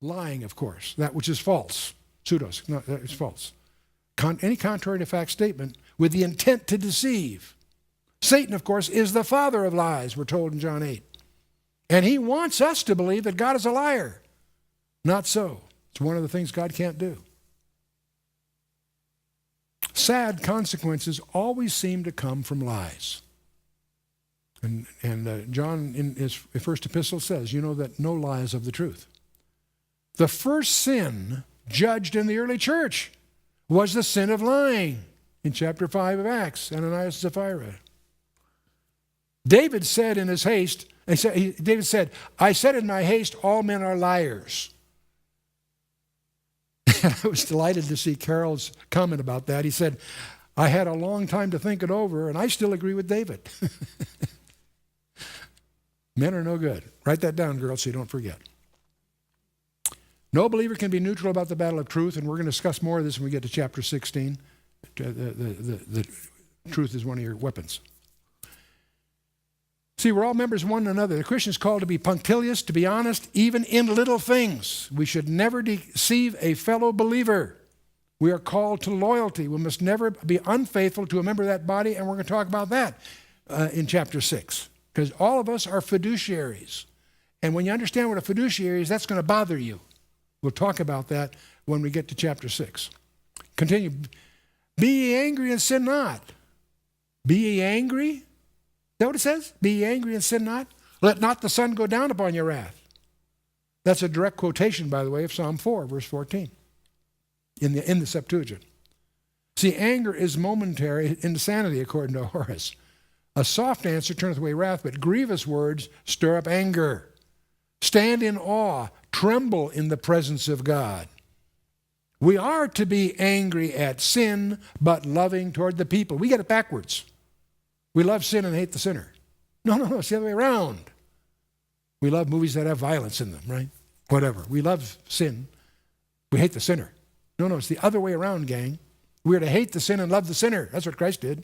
Lying, of course, that which is false. Pseudos, no, that is false. Any contrary to fact statement with the intent to deceive. Satan, of course, is the father of lies, we're told in John 8. And he wants us to believe that God is a liar. Not so. It's one of the things God can't do. Sad consequences always seem to come from lies. And John in his first epistle says, you know that no lie is of the truth. The first sin judged in the early church was the sin of lying in chapter 5 of Acts, Ananias and Sapphira. David said in his haste, David said, I said in my haste, all men are liars. And I was delighted to see Carol's comment about that. He said, I had a long time to think it over, and I still agree with David. Men are no good. Write that down, girls, so you don't forget. No believer can be neutral about the battle of truth, and we're going to discuss more of this when we get to chapter 16. The truth is one of your weapons. See, we're all members of one another. The Christian is called to be punctilious, to be honest, even in little things. We should never deceive a fellow believer. We are called to loyalty. We must never be unfaithful to a member of that body, and we're going to talk about that in chapter 6. Because all of us are fiduciaries. And when you understand what a fiduciary is, that's going to bother you. We'll talk about that when we get to chapter 6. Continue. Be ye angry and sin not. Be ye angry? Is that what it says? Be ye angry and sin not? Let not the sun go down upon your wrath. That's a direct quotation, by the way, of Psalm 4, verse 14, in the Septuagint. See, anger is momentary insanity, according to Horace. A soft answer turneth away wrath, but grievous words stir up anger. Stand in awe, tremble in the presence of God. We are to be angry at sin, but loving toward the people. We get it backwards. We love sin and hate the sinner. No, it's the other way around. We love movies that have violence in them, right? Whatever. We love sin. We hate the sinner. No, it's the other way around, gang. We are to hate the sin and love the sinner. That's what Christ did.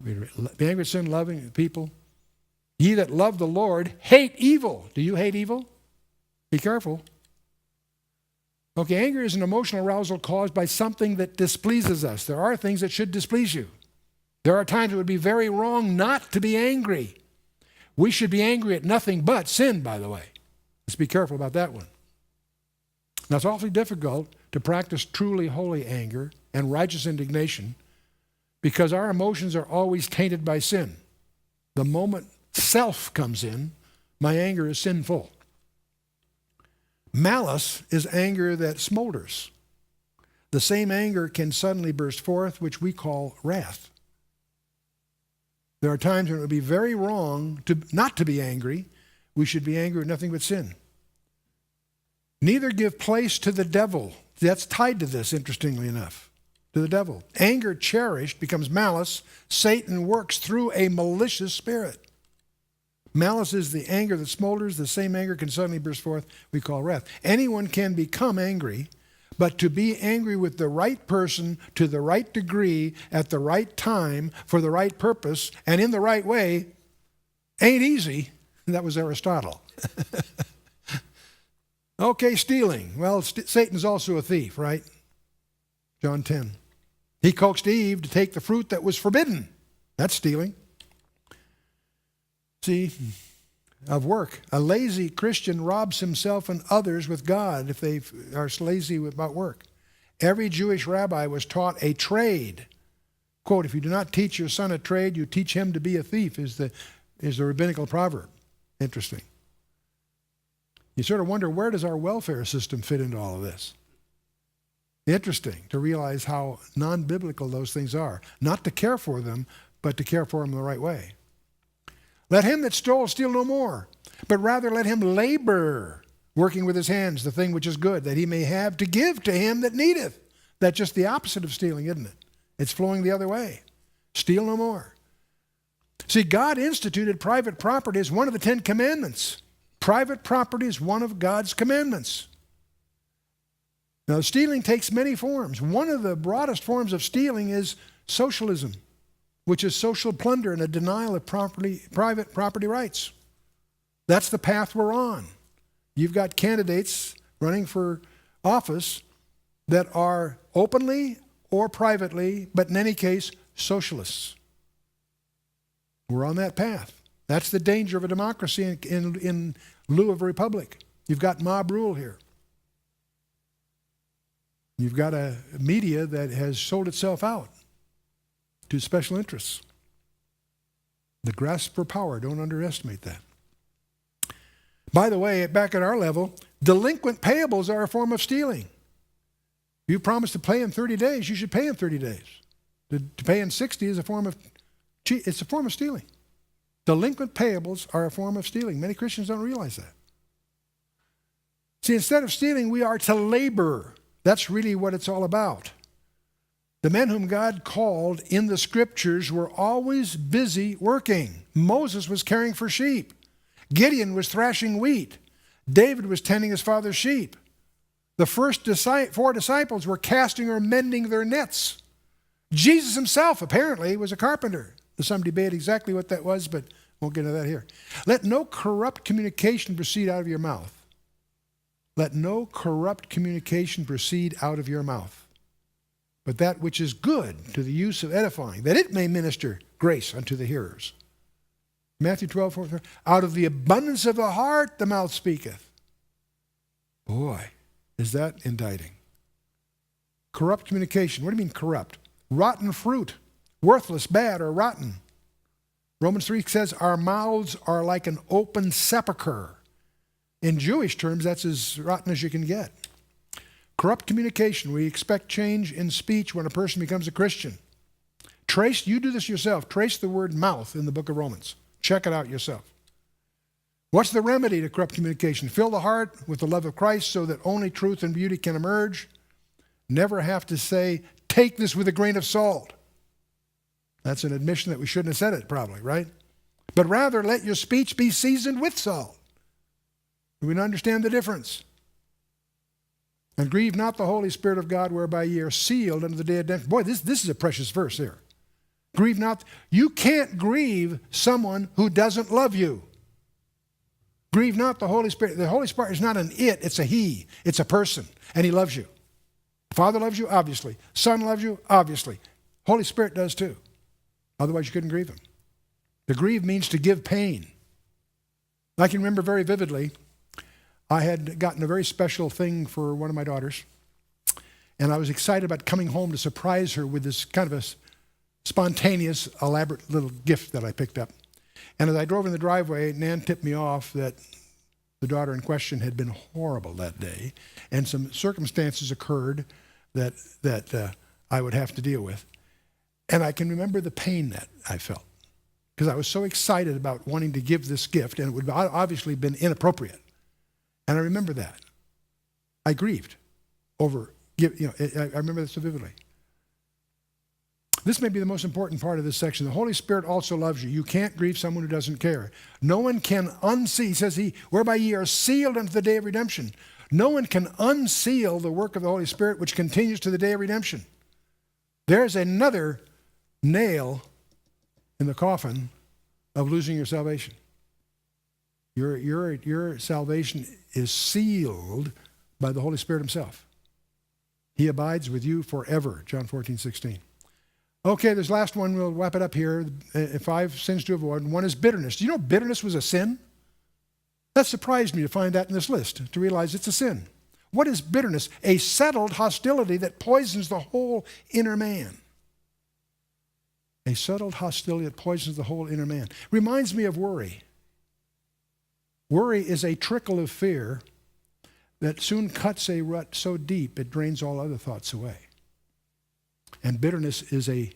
Be angry at sin, loving people. Ye that love the Lord, hate evil. Do you hate evil? Be careful. Okay, anger is an emotional arousal caused by something that displeases us. There are things that should displease you. There are times it would be very wrong not to be angry. We should be angry at nothing but sin, by the way. Let's be careful about that one. Now, it's awfully difficult to practice truly holy anger and righteous indignation because our emotions are always tainted by sin. The moment self comes in, my anger is sinful. Malice is anger that smolders. The same anger can suddenly burst forth, which we call wrath. There are times when it would be very wrong not to be angry. We should be angry at nothing but sin. Neither give place to the devil. That's tied to this, interestingly enough. To the devil. Anger cherished becomes malice. Satan works through a malicious spirit. Malice is the anger that smolders. The same anger can suddenly burst forth. We call wrath. Anyone can become angry, but to be angry with the right person to the right degree at the right time for the right purpose and in the right way ain't easy. That was Aristotle. Okay, stealing. Well, Satan's also a thief, right? John 10. He coaxed Eve to take the fruit that was forbidden. That's stealing. See, of work. A lazy Christian robs himself and others with God if they are lazy about work. Every Jewish rabbi was taught a trade. Quote, if you do not teach your son a trade, you teach him to be a thief, is the rabbinical proverb. Interesting. You sort of wonder, where does our welfare system fit into all of this? Interesting to realize how non-biblical those things are. Not to care for them, but to care for them the right way. Let him that stole steal no more, but rather let him labor, working with his hands the thing which is good, that he may have to give to him that needeth. That's just the opposite of stealing, isn't it? It's flowing the other way. Steal no more. See, God instituted private property as one of the 10 commandments. Private property is one of God's commandments. Now, stealing takes many forms. One of the broadest forms of stealing is socialism, which is social plunder and a denial of private property rights. That's the path we're on. You've got candidates running for office that are openly or privately, but in any case, socialists. We're on that path. That's the danger of a democracy in lieu of a republic. You've got mob rule here. You've got a media that has sold itself out to special interests. The grasp for power, don't underestimate that. By the way, back at our level, delinquent payables are a form of stealing. You promise to pay in 30 days, you should pay in 30 days. To pay in 60 is a form of stealing. Delinquent payables are a form of stealing. Many Christians don't realize that. See, instead of stealing, we are to labor. That's really what it's all about. The men whom God called in the scriptures were always busy working. Moses was caring for sheep. Gideon was thrashing wheat. David was tending his father's sheep. The first 4 disciples were casting or mending their nets. Jesus himself apparently was a carpenter. There's some debate exactly what that was, but won't get into that here. Let no corrupt communication proceed out of your mouth. Let no corrupt communication proceed out of your mouth, but that which is good to the use of edifying, that it may minister grace unto the hearers. Matthew 12:4. Out of the abundance of the heart the mouth speaketh. Boy, is that indicting. Corrupt communication. What do you mean corrupt? Rotten fruit. Worthless, bad, or rotten. Romans 3 says our mouths are like an open sepulcher. In Jewish terms, that's as rotten as you can get. Corrupt communication. We expect change in speech when a person becomes a Christian. You do this yourself. Trace the word mouth in the book of Romans. Check it out yourself. What's the remedy to corrupt communication? Fill the heart with the love of Christ so that only truth and beauty can emerge. Never have to say, take this with a grain of salt. That's an admission that we shouldn't have said it probably, right? But rather let your speech be seasoned with salt. We don't understand the difference. And grieve not the Holy Spirit of God, whereby ye are sealed unto the day of redemption. Boy, this is a precious verse here. Grieve not. You can't grieve someone who doesn't love you. Grieve not the Holy Spirit. The Holy Spirit is not an it, it's a he. It's a person, and he loves you. Father loves you, obviously. Son loves you, obviously. Holy Spirit does too. Otherwise you couldn't grieve him. To grieve means to give pain. I can remember very vividly, I had gotten a very special thing for one of my daughters, and I was excited about coming home to surprise her with this kind of a spontaneous, elaborate little gift that I picked up. And as I drove in the driveway, Nan tipped me off that the daughter in question had been horrible that day, and some circumstances occurred that I would have to deal with. And I can remember the pain that I felt, because I was so excited about wanting to give this gift, and it would have obviously been inappropriate. And I remember that. I grieved over, I remember that so vividly. This may be the most important part of this section. The Holy Spirit also loves you. You can't grieve someone who doesn't care. No one can unseal, he says, whereby ye are sealed unto the day of redemption. No one can unseal the work of the Holy Spirit, which continues to the day of redemption. There's another nail in the coffin of losing your salvation. Your salvation is sealed by the Holy Spirit himself. He abides with you forever, John 14:16. Okay, this last one, we'll wrap it up here. 5 sins to avoid. One is bitterness. Do you know bitterness was a sin? That surprised me to find that in this list, to realize it's a sin. What is bitterness? A settled hostility that poisons the whole inner man. A settled hostility that poisons the whole inner man. Reminds me of worry. Worry is a trickle of fear that soon cuts a rut so deep it drains all other thoughts away. And bitterness is a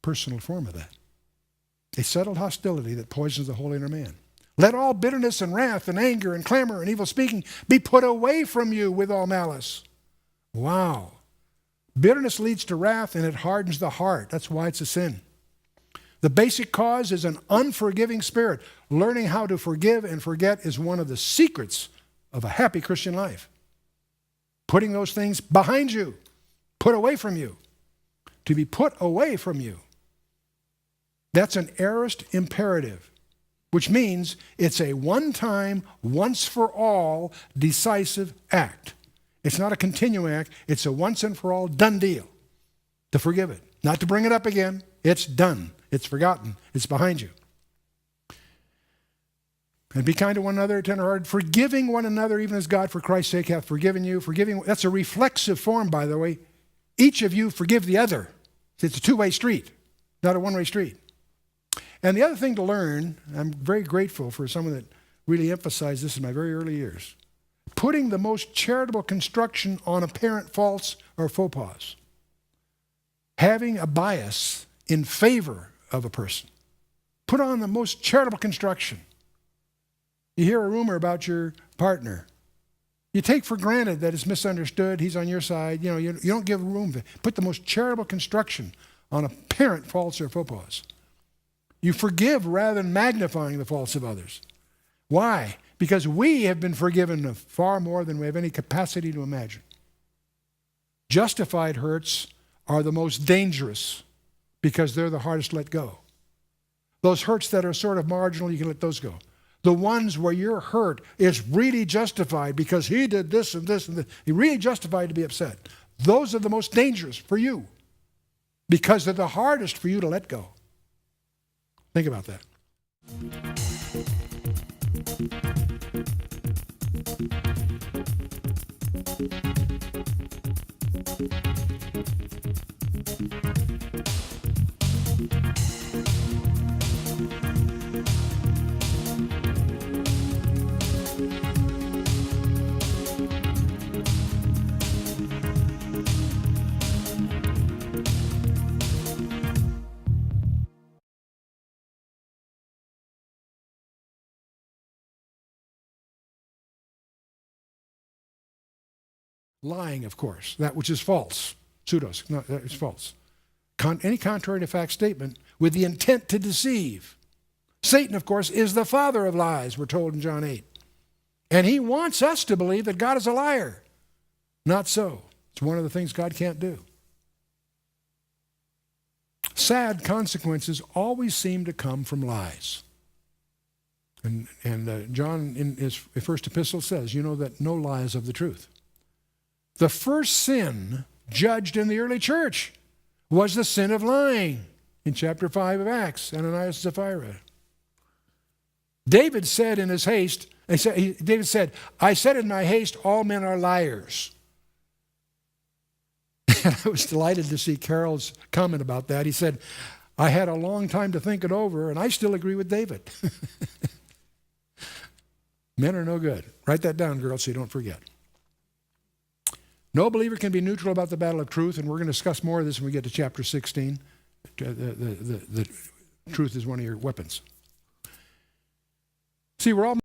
personal form of that. A settled hostility that poisons the whole inner man. Let all bitterness and wrath and anger and clamor and evil speaking be put away from you with all malice. Wow. Bitterness leads to wrath and it hardens the heart. That's why it's a sin. The basic cause is an unforgiving spirit. Learning how to forgive and forget is one of the secrets of a happy Christian life. Putting those things behind you, put away from you. To be put away from you. That's an aorist imperative. which means it's a one-time, once-for-all decisive act. It's not a continuing act. It's a once-and-for-all done deal to forgive it, not to bring it up again. It's done. It's forgotten. It's behind you. And be kind to one another, tenderhearted, forgiving one another, even as God for Christ's sake hath forgiven you. Forgiving, that's a reflexive form, by the way. Each of you forgive the other. It's a two-way street, not a one-way street. And the other thing to learn, I'm very grateful for someone that really emphasized this in my very early years, putting the most charitable construction on apparent faults or faux pas. Having a bias in favor of a person. Put on the most charitable construction. You hear a rumor about your partner. You take for granted that it's misunderstood, he's on your side. You don't give room for it. Put the most charitable construction on apparent faults or faux pas. You forgive rather than magnifying the faults of others. Why? Because we have been forgiven of far more than we have any capacity to imagine. Justified hurts are the most dangerous because they're the hardest to let go. Those hurts that are sort of marginal, you can let those go. The ones where your hurt is really justified because he did this and this and this. He really justified to be upset. Those are the most dangerous for you because they're the hardest for you to let go. Think about that. Lying, of course, that which is false. Pseudos, no, that is false. Any contrary to fact statement with the intent to deceive. Satan, of course, is the father of lies, we're told in John 8. And he wants us to believe that God is a liar. Not so. It's one of the things God can't do. Sad consequences always seem to come from lies. And John in his first epistle says, you know that no lie is of the truth. The first sin judged in the early church was the sin of lying in chapter 5 of Acts, Ananias and Sapphira. David said in his haste, David said, I said in my haste, all men are liars. And I was delighted to see Carol's comment about that. He said, I had a long time to think it over, and I still agree with David. Men are no good. Write that down, girls, so you don't forget. No believer can be neutral about the battle of truth, and we're going to discuss more of this when we get to chapter 16. The truth is one of your weapons. See, we're all